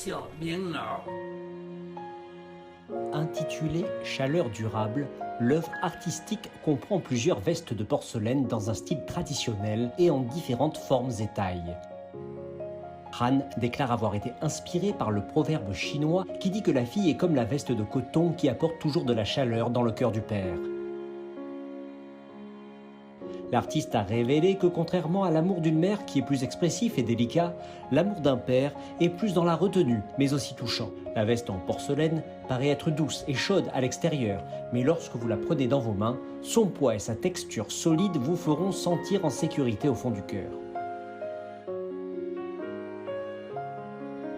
小棉袄。 Intitulée Chaleur durable, l'œuvre artistique comprend plusieurs vestes de porcelaine dans un style traditionnel et en différentes formes et tailles. Han déclare avoir été inspiré par le proverbe chinois qui dit que la fille est comme la veste de coton qui apporte toujours de la chaleur dans le cœur du père. L'artiste a révélé que contrairement à l'amour d'une mère qui est plus expressif et délicat, l'amour d'un père est plus dans la retenue, mais aussi touchant. La veste en porcelaine paraît être douce et chaude à l'extérieur, mais lorsque vous la prenez dans vos mains, son poids et sa texture solide vous feront sentir en sécurité au fond du cœur.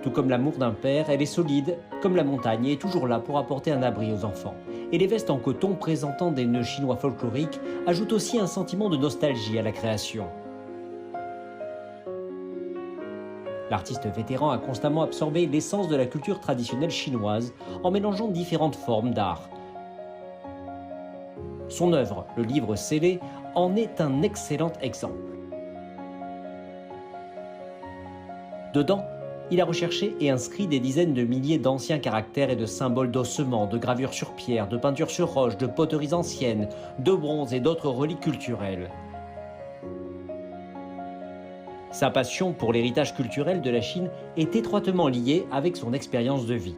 Tout comme l'amour d'un père, elle est solide, comme la montagne, et est toujours là pour apporter un abri aux enfants. Et les vestes en coton présentant des nœuds chinois folkloriques ajoutent aussi un sentiment de nostalgie à la création. L'artiste vétéran a constamment absorbé l'essence de la culture traditionnelle chinoise en mélangeant différentes formes d'art. Son œuvre, le livre scellé, en est un excellent exemple. Dedans, il a recherché et inscrit des dizaines de milliers d'anciens caractères et de symboles d'ossements, de gravures sur pierre, de peintures sur roche, de poteries anciennes, de bronze et d'autres reliques culturelles. Sa passion pour l'héritage culturel de la Chine est étroitement liée avec son expérience de vie.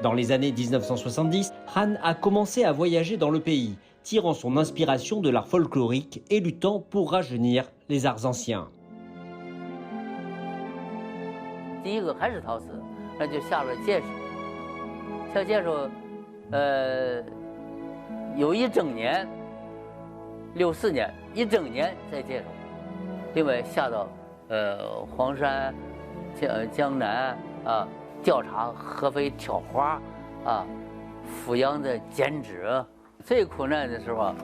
Dans les années 1970, Han a commencé à voyager dans le pays, tirant son inspiration de l'art folklorique et luttant pour rajeunir les arts anciens. 第一个还是陶瓷，那就下了戒指。下戒指，有一整年，64年一整年在戒指，另外下到黄山、江南啊，调查合肥挑花啊，阜阳的剪纸。 最苦难的时候，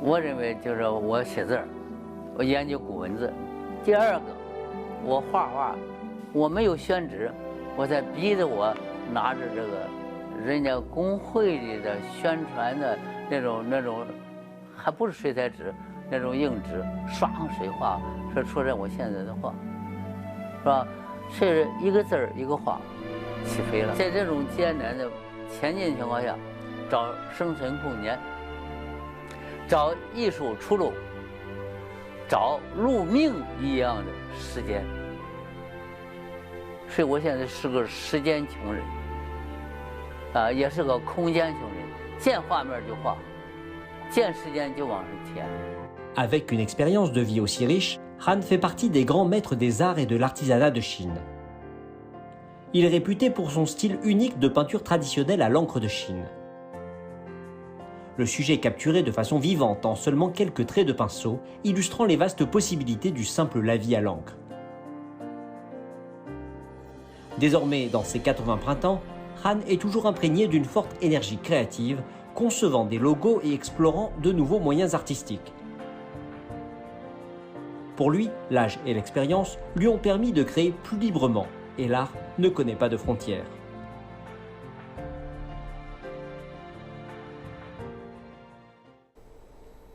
我认为就是我写字儿，我研究古文字。第二个，我画画，我没有宣纸，我在逼着我拿着这个人家工会里的宣传的那种，还不是水彩纸，那种硬纸，刷上水画，说出来我现在的画，是吧？是一个字儿一个画，起飞了。在这种艰难的前进情况下。 找生存空间，找艺术出路，找入命一样的时间。所以我现在是个时间穷人，也是个空间穷人。见画面就画，见时间就往上填。 Avec une expérience de vie aussi riche, Han fait partie des grands maîtres des arts et de l'artisanat de Chine. Il est réputé pour son style unique de peinture traditionnelle à l'encre de Chine. Le sujet est capturé de façon vivante en seulement quelques traits de pinceau, illustrant les vastes possibilités du simple lavis à l'encre. Désormais, dans ses 80 printemps, Han est toujours imprégné d'une forte énergie créative, concevant des logos et explorant de nouveaux moyens artistiques. Pour lui, l'âge et l'expérience lui ont permis de créer plus librement, et l'art ne connaît pas de frontières.